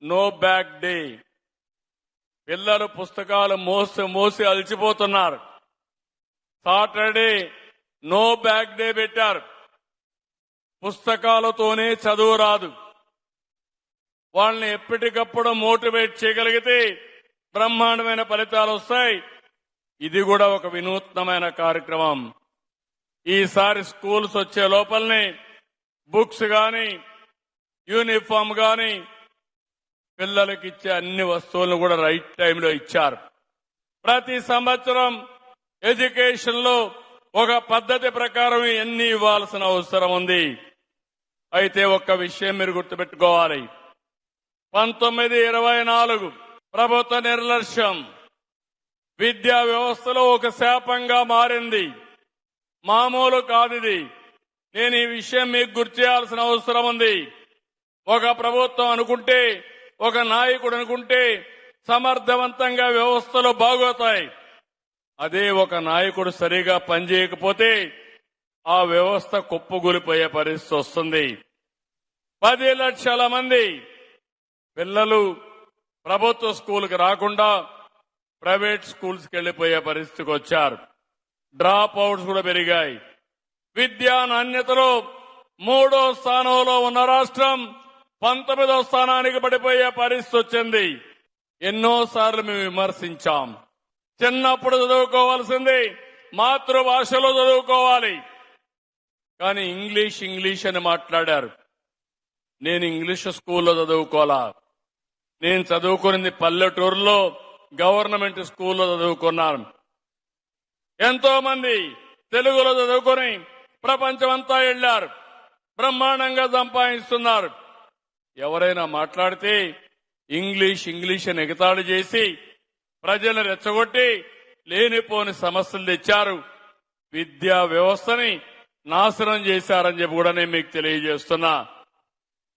No bag day. పిల్లలు పుస్తకాలు మోసి అలసిపోతున్నారు. సాటర్డే నో బ్యాగ్ డే పెట్టారు. పుస్తకాలతోనే చదువు రాదు. వాళ్ళని ఎప్పటికప్పుడు మోటివేట్ చేయగలిగితే బ్రహ్మాండమైన ఫలితాలు వస్తాయి. ఇది కూడా ఒక వినూత్నమైన కార్యక్రమం. ఈసారి స్కూల్స్ వచ్చే లోపలనే బుక్స్ గాని యూనిఫామ్ గాని పిల్లలకి ఇచ్చే అన్ని వస్తువులను కూడా రైట్ టైంలో ఇచ్చారు. ప్రతి సంవత్సరం ఎడ్యుకేషన్ లో ఒక పద్ధతి ప్రకారం ఎన్ని ఇవ్వాల్సిన అవసరం ఉంది. అయితే ఒక్క విషయం మీరు గుర్తుపెట్టుకోవాలి. 1924 ప్రభుత్వ నిర్లక్ష్యం విద్యా వ్యవస్థలో ఒక శాపంగా మారింది. మామూలు కాదు ఇది. నేను ఈ విషయం మీకు గుర్తు చేయాల్సిన అవసరం ఉంది. ఒక ప్రభుత్వం అనుకుంటే, ఒక నాయకుడు అనుకుంటే సమర్థవంతంగా వ్యవస్థలు బాగోతాయి. అదే ఒక నాయకుడు సరిగా పనిచేయకపోతే ఆ వ్యవస్థ కుప్పగూలిపోయే పరిస్థితి వస్తుంది. 10 లక్షల మంది పిల్లలు ప్రభుత్వ స్కూల్కి రాకుండా ప్రైవేట్ స్కూల్స్కి వెళ్లిపోయే పరిస్థితికి వచ్చారు. డ్రాప్ అవుట్స్ కూడా పెరిగాయి. విద్యా నాణ్యతలో 3వ స్థానంలో ఉన్న రాష్ట్రం 19వ స్థానానికి పడిపోయే పరిస్థితి వచ్చింది. ఎన్నోసార్లు మేము విమర్శించాం. చిన్నప్పుడు చదువుకోవాల్సింది మాతృభాషలో చదువుకోవాలి. కానీ ఇంగ్లీష్ అని మాట్లాడారు. నేను ఇంగ్లీష్ స్కూల్లో చదువుకోవాలా. నేను చదువుకున్నది పల్లెటూరులో గవర్నమెంట్ స్కూల్లో చదువుకున్నాను. ఎంతో మంది తెలుగులో చదువుకొని ప్రపంచమంతా వెళ్లారు. బ్రహ్మాండంగా సంపాదిస్తున్నారు. ఎవరైనా మాట్లాడితే ఇంగ్లీష్ అని ఎగతాళి చేసి ప్రజలను రెచ్చగొట్టి లేనిపోని సమస్యలు తెచ్చారు. విద్యా వ్యవస్థని నాశనం చేశారని చెప్పి కూడా నేను మీకు తెలియజేస్తున్నా.